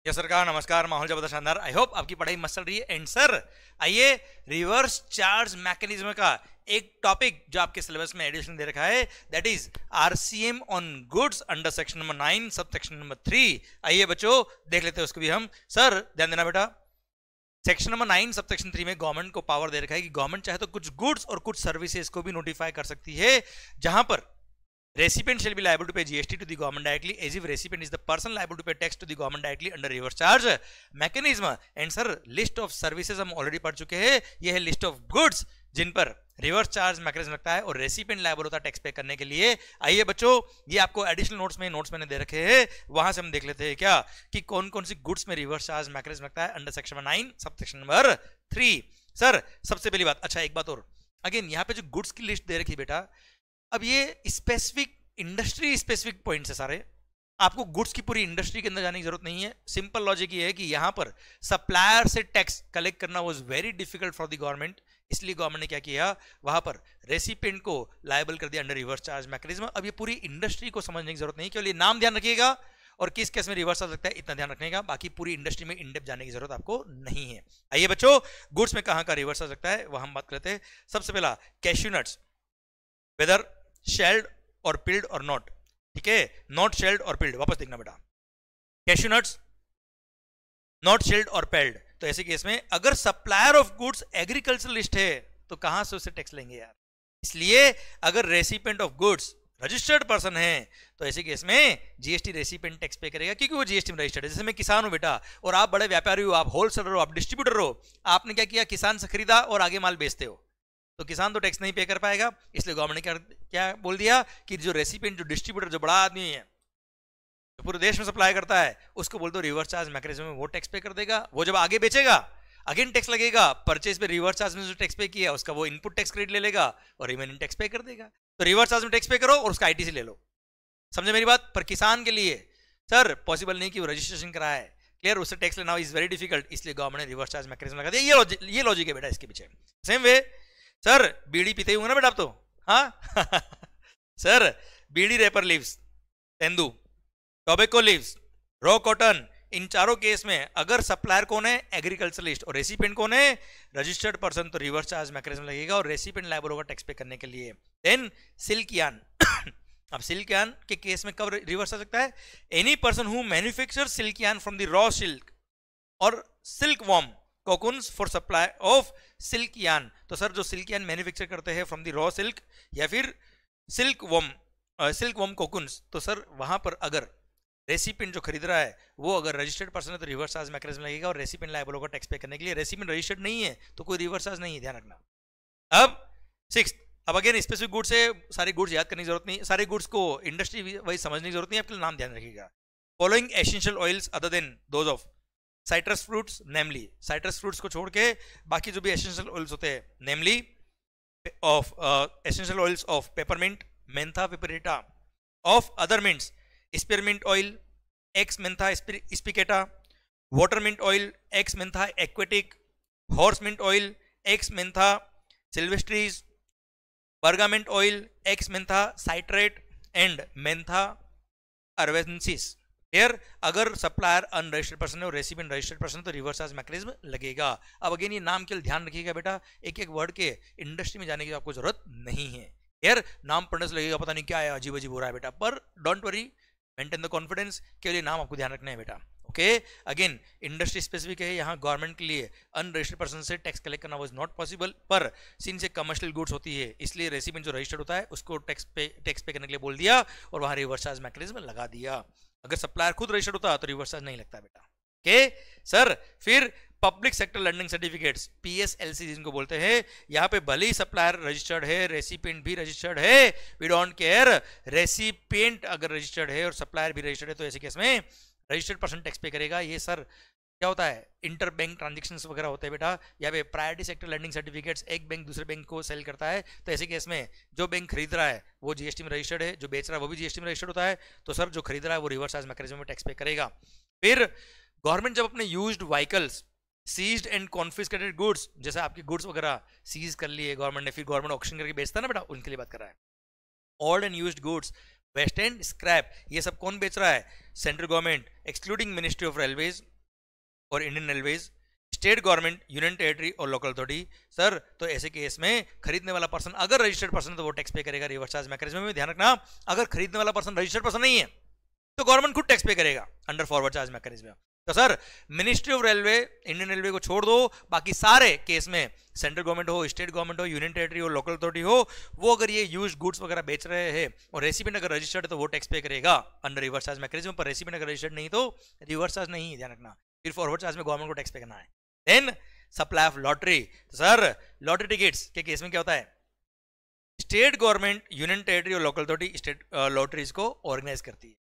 Yes सरकार, नमस्कार। माहौल जबरदस्त शानदार। आई होप आपकी पढ़ाई मस्त चल रही है। एंड सर आइए, रिवर्स चार्ज मैकेनिज्म का एक टॉपिक जो आपके सिलेबस में एडिशन दे रखा है, that is RCM on goods under section number 9 sub section number 3। आइए बच्चों, देख लेते हैं उसको भी हम। सर ध्यान देना बेटा, सेक्शन नंबर 9 सब सेक्शन 3 में गवर्नमेंट को पावर दे रखा है कि गवर्नमेंट चाहे तो कुछ गुड्स और कुछ सर्विसेज को भी नोटिफाई कर सकती है, जहां पर recipient shall be liable to pay GST to the government directly as if recipient is the person liable to pay tax to the government directly under reverse charge mechanism. And sir, list of services हम already पढ़ चुके हैं। ये है list of goods जिन पर reverse charge mechanism लगता है और रेसिपिएंट लायबल होता है टैक्स पे करने के लिए। आइए बच्चों, ये आपको एडिशनल नोट्स मैंने दे रखे हैं, वहां से हम देख लेते हैं क्या कि कौन कौन सी गुड्स में रिवर्स चार्ज मैकेनिज्म लगता है under section 9 sub section number 3। Sir सबसे पहली बात, अच्छा एक बात और, अगेन यहाँ पे जो गुड्स की लिस्ट दे रखी बेटा, अब ये स्पेसिफिक इंडस्ट्री स्पेसिफिक पॉइंट्स है सारे, आपको गुड्स की पूरी इंडस्ट्री के अंदर जाने की जरूरत नहीं है। सिंपल लॉजिक ये है कि यहां पर सप्लायर से टैक्स कलेक्ट करना was very difficult for the government, इसलिए गवर्नमेंट ने क्या किया, वहां पर रेसिपिएंट को लायबल कर दिया अंडर रिवर्स चार्ज मैकेनिज्म। अब ये पूरी इंडस्ट्री को समझने की जरूरत नहीं, केवल ये नाम ध्यान रखिएगा और किस केस में रिवर्स चार्ज लगता है इतना ध्यान रखने का, बाकी पूरी इंडस्ट्री में इन डेप्थ जाने की जरूरत आपको नहीं है। आइए बच्चों, गुड्स में कहां का रिवर्स चार्ज लगता है वह हम बात करते हैं। सबसे पहला कैश्यू नट्स, वेदर शेल्ड और पिल्ड और नॉट, ठीक है, नॉट शेल्ड और पिल्ड, वापस देखना बेटा, कैश्यू नट्स नॉट शेल्ड और पेल्ड। तो ऐसे केस में अगर सप्लायर ऑफ गुड्स एग्रीकल्चरलिस्ट है तो कहां से उसे टैक्स लेंगे यार, इसलिए अगर recipient of goods registered person है तो ऐसे केस में जीएसटी रेसिपिएंट टैक्स पे करेगा, क्योंकि वो जीएसटी में रजिस्टर्ड है। जैसे मैं किसान हूं बेटा और आप बड़े व्यापारी हो, आप होलसेलर हो, आप डिस्ट्रीब्यूटर हो, आपने क्या किया, किसान से खरीदा और आगे माल बेचते हो, तो किसान तो टैक्स नहीं पे कर पाएगा। इसलिए गवर्नमेंट ने क्या बोल दिया कि जो रेसिपिएंट, जो डिस्ट्रीब्यूटर, जो बड़ा आदमी है, जो पूरे देश में सप्लाई करता है, उसको बोल दो रिवर्स चार्ज मैकेनिज्म में वो टैक्स पे कर देगा। वो जब आगे बेचेगा अगेन टैक्स लगेगा, परचेज पे रिवर्स चार्ज में जो टैक्स पे किया उसका वो इनपुट टैक्स क्रेडिट ले लेगा और रिमेनिंग टैक्स पे कर देगा। तो रिवर्स चार्ज में टैक्स पे करो और उसका आईटीसी ले लो, समझे मेरी बात। पर किसान के लिए सर पॉसिबल नहीं कि वो रजिस्ट्रेशन कराए, क्लियर, उससे टैक्स लेना इज वेरी डिफिकल्ट, इसलिए गवर्नमेंट ने रिवर्स चार्ज मैकेनिज्म लगा दिया। ये लॉजिक है बेटा इसके पीछे। सेम वे सर बीड़ी पीते हुए ना बेटा आप तो, हाँ sir bidi wrapper leaves, tendu, tobacco leaves, raw cotton, इन चारों केस में अगर सप्लायर कौन है, एग्रीकल्चरलिस्ट, और रेसिपिएंट कौन है, रजिस्टर्ड पर्सन, तो रिवर्स चार्ज मैकेनिज्म लगेगा और रेसिपिएंट लायबल होगा टैक्स पे करने के लिए। देन सिल्क यार्न अब सिल्क यार्न के केस में कब रिवर्स आ सकता है, any person who manufacture silk yarn from the raw silk और silkworm cocoons for supply of silk yarn. तो सर जो सिल्क यार्न मैन्युफैक्चर करते हैं फ्रॉम द रॉ सिल्क या फिर सिल्क वॉर्म कोकुन्स, तो सर वहां पर अगर रेसिपिएंट जो खरीद रहा है वो अगर रजिस्टर्ड पर्सन है तो रिवर्स चार्ज मैकेनिज्म लगेगा और रेसिपिएंट लायबल होगा टैक्स पे करने के लिए। रेसिपिएंट रजिस्टर्ड नहीं है तो कोई रिवर्स चार्ज नहीं है, ध्यान रखना। अब 6, अब अगेन स्पेसिफिक गुड्स है, सारे गुड्स याद करने की जरूरत नहीं, सारे गुड्स को इंडस्ट्री वाइज समझने की जरूरत नहीं, आपके नाम ध्यान रखिएगा। Following essential oils other than those of citrus fruits, namely citrus fruits को छोड़ के बाकी जो भी एसेंशियल ऑयल्स होते हैं, namely of essential oils of peppermint, Mentha piperita, of other mints spearmint oil, ex Mentha spicata, watermint oil, ex Mentha aquatic, horse mint oil, ex Mentha sylvestris, bergamot oil, ex Mentha citrate and Mentha arvensis. Here अगर supplier unregistered person है और recipient registered person है तो reverse charge mechanism लगेगा। अब again ये नाम के लिए ध्यान रखिएगा बेटा, एक एक वर्ड के इंडस्ट्री में जाने की आपको जरूरत नहीं है। यार नाम पढ़ने से लगेगा पता नहीं क्या है, अजीब अजीब हो रहा है बेटा, पर don't worry, maintain the confidence, केवल नाम आपको ध्यान रखना है बेटा। ओके, अगेन इंडस्ट्री स्पेसिफिक है, यहाँ गवर्नमेंट के लिए अनरजिस्टर्ड पर्सन से टैक्स कलेक्ट करना वाज नॉट पॉसिबल, पर सिंस ये कमर्शियल गुड्स होती है इसलिए रेसिपिएंट जो रजिस्टर्ड होता है उसको टैक्स पे करने के लिए बोल दिया और वहां रिवर्स चार्ज मैकेनिज्म लगा दिया। अगर सप्लायर खुद रजिस्टर्ड होता तो रिवर्स चार्ज नहीं लगता बेटा। ओके सर, फिर पब्लिक सेक्टर लैंडिंग सर्टिफिकेट्स, पीएसएलसी जिनको बोलते हैं, यहाँ पे भले ही सप्लायर रजिस्टर्ड है, रेसिपिएंट भी रजिस्टर्ड है, वी डोंट केयर, रेसिपिएंट अगर रजिस्टर्ड है और सप्लायर भी रजिस्टर्ड है तो ऐसे केस में रजिस्टर्ड पर्सन टैक्स पे करेगा। ये सर क्या होता है, इंटर बैंक ट्रांजेक्शन्स वगैरह होते हैं बेटा, यहाँ पे प्रायोरिटी सेक्टर लैंडिंग सर्टिफिकेट्स, एक बैंक दूसरे बैंक को सेल करता है तो ऐसे केस में जो बैंक खरीद रहा है वो जीएसटी में रजिस्टर्ड है, जो बेच रहा है वो भी जीएसटी में रजिस्टर्ड होता है, तो सर जो खरीद रहा है वो रिवर्स चार्ज मैकेनिज्म में टैक्स पे करेगा। फिर गवर्नमेंट जब अपने used vehicles, seized and confiscated goods, जैसे आपके गुड्स वगैरह सीज कर लिए गवर्नमेंट ने, फिर गवर्नमेंट ऑक्शन करके बेचता है ना बेटा, उनके लिए बात कर रहा है। Old and used goods, waste and scrap, ये सब कौन बेच रहा है, central government excluding ministry of railways, और Indian railways, state government, union territory और लोकल अथॉरिटी। सर तो ऐसे केस में खरीदने वाला पर्सन अगर रजिस्टर्ड पर्सन तो वो टैक्स पे करेगा रिवर्स चार्ज मैकेनिज्म में। ध्यान रखना, अगर खरीदने वाला पर्सन रजिस्टर्ड पर्सन नहीं है तो गवर्नमेंट खुद टैक्स पे करेगा अंडर फॉरवर्ड चार्ज मैकेनिज्म। तो sir ministry of railway, Indian railway को छोड़ दो, बाकी सारे केस में सेंट्रल गवर्नमेंट हो, स्टेट गवर्नमेंट हो, यूनियन टेरिटरी हो, लोकल अथॉरिटी हो, वो अगर ये यूज्ड गुड्स वगैरह बेच रहे हैं और रेसिपिएंट अगर रजिस्टर्ड है तो वो टैक्स पे करेगा अंडर रिवर्स चार्ज मैकेनिज्म। पर रेसिपिएंट अगर रजिस्टर्ड नहीं तो रिवर्स चार्ज नहीं, ध्यान रखना, फिर फॉरवर्ड चार्ज में गवर्नमेंट को टैक्स पे करना है। Then supply of lottery. तो सर लॉटरी टिकट्स के केस में क्या होता है, स्टेट गवर्नमेंट, यूनियन टेरिटरी और लोकल अथॉरिटी स्टेट लॉटरीज को ऑर्गेनाइज करती है,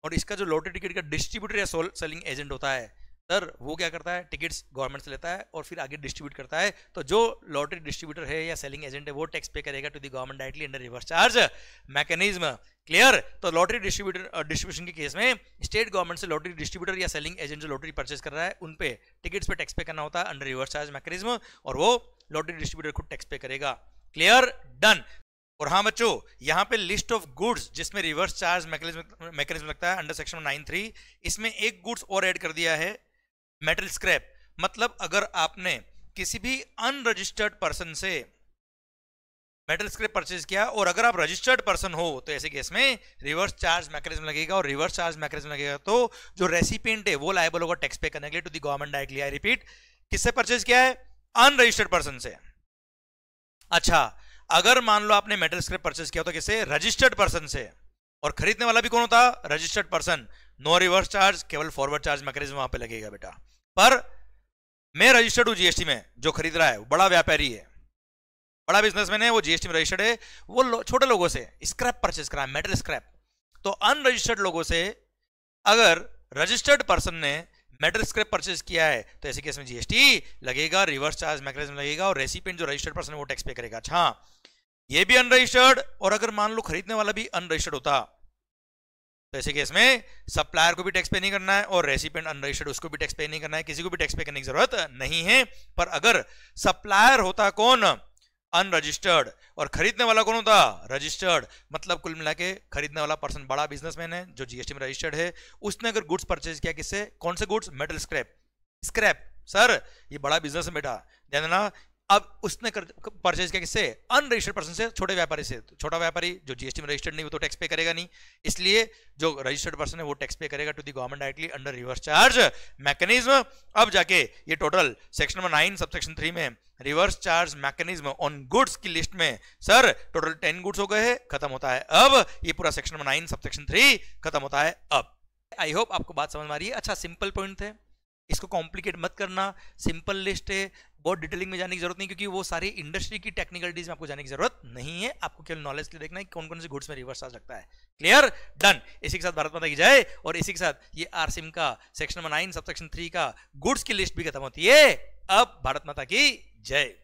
और इसका जो लॉटरी टिकट का डिस्ट्रीब्यूटर या सेलिंग एजेंट होता है सर वो क्या करता है, टिकट्स गवर्नमेंट से लेता है और फिर आगे डिस्ट्रीब्यूट करता है। तो जो लॉटरी डिस्ट्रीब्यूटर है या सेलिंग एजेंट है वो टैक्स पे करेगा to the government directly under reverse charge mechanism. Clear? तो लॉटरी डिस्ट्रीब्यूशन के केस में स्टेट गवर्नमेंट से लॉटरी डिस्ट्रीब्यूटर या सेलिंग एजेंट जो लॉटरी परचेज कर रहा है उन पे टिकट्स पे टैक्स पे करना होता है अंडर रिवर्स चार्ज मैकेनिज्म, और वो लॉटरी डिस्ट्रीब्यूटर खुद टैक्स पे करेगा। क्लियर? डन। और हाँ बच्चों, यहाँ पे लिस्ट ऑफ गुड्स जिसमें रिवर्स चार्ज मैकेनिज्म लगता है अंडर सेक्शन 9(3), इसमें एक गुड्स और ऐड कर दिया है, मेटल स्क्रैप। मतलब अगर आपने किसी भी अनरजिस्टर्ड पर्सन से मेटल स्क्रैप परचेज किया और अगर आप रजिस्टर्ड पर्सन हो तो ऐसे केस में रिवर्स चार्ज मैकेनिज्म लगेगा, और रिवर्स चार्ज मैकेनिज्म लगेगा तो जो रेसिपिएंट है वो लायबल होगा टैक्स पे करने के लिए to the government directly. I repeat, किससे परचेज किया है, अनरजिस्टर्ड पर्सन से। अच्छा, अगर मान लो आपने मेटल स्क्रैप परचेज किया तो किससे, रजिस्टर्ड पर्सन से, और खरीदने वाला भी कौन होता, registered person. No reverse charge, केवल फॉरवर्ड चार्ज मैकेनिज्म वहां पे लगेगा बेटा। पर मैं रजिस्टर्ड हूं जीएसटी में, जो खरीद रहा है वो बड़ा व्यापारी है, बड़ा बिजनेसमैन है, वो जीएसटी में रजिस्टर्ड है, वो छोटे लोगों से स्क्रैप परचेज करा है, मेटल स्क्रैप। तो अनरजिस्टर्ड लोगों से अगर रजिस्टर्ड पर्सन ने मेटल स्क्रैप परचेज किया है तो ऐसे केस में जीएसटी लगेगा, रिवर्स चार्ज मैकेनिज्म लगेगा, और रेसिपिएंट जो रजिस्टर्ड पर्सन है वो टैक्स पे करेगा। अच्छा, ये भी अनरजिस्टर्ड, और अगर मान लो खरीदने वाला भी अनरजिस्टर्ड होता तो ऐसे केस में सप्लायर को भी टैक्स पे नहीं करना है और रेसिपिएंट अनरजिस्टर्ड उसको भी टैक्स पे नहीं करना है, किसी को भी टैक्स पे करने की जरूरत नहीं है। पर अगर सप्लायर होता कौन, अनरजिस्टर्ड, और खरीदने वाला कौन होता, रजिस्टर्ड, मतलब कुल मिला के खरीदने वाला पर्सन बड़ा बिजनेसमैन है जो जीएसटी में रजिस्टर्ड है, उसने अगर गुड्स परचेज किया किससे, कौन से goods, metal scrap. Scrap sir ये बड़ा बिजनेस है बेटा, ध्यान देना। अब उसने परचेज किया किससे, अनरजिस्टर्ड पर्सन से, छोटे व्यापारी से। छोटा व्यापारी जो जीएसटी में रजिस्टर्ड नहीं वो तो टैक्स पे करेगा नहीं, इसलिए जो रजिस्टर्ड पर्सन है वो टैक्स पे करेगा to the government directly under reverse charge mechanism. अब जाके ये टोटल सेक्शन नंबर 9 सबसेक्शन 3 में reverse charge mechanism on goods की लिस्ट में सर टोटल 10 गुड्स हो गए हैं, खत्म होता है अब ये पूरा सेक्शन नंबर 9 सबसेक्शन 3 खत्म होता है अब। आई होप आपको बात समझ में आ रही है। अच्छा, सिंपल पॉइंट थे, इसको कॉम्प्लिकेट मत करना, सिंपल लिस्ट है, बहुत डिटेलिंग में जाने की जरूरत नहीं, क्योंकि वो सारी इंडस्ट्री की टेक्निकलिटीज में आपको जाने की जरूरत नहीं है। आपको केवल नॉलेज के लिए देखना है कौन कौन से गुड्स में रिवर्स चार्ज लगता है। क्लियर? डन। इसी के साथ भारत माता की जय, और इसी के साथ ये आरसीएम का सेक्शन नंबर 9 सबसेक्शन 3 का गुड्स की लिस्ट भी खत्म होती है। अब भारत माता की जय।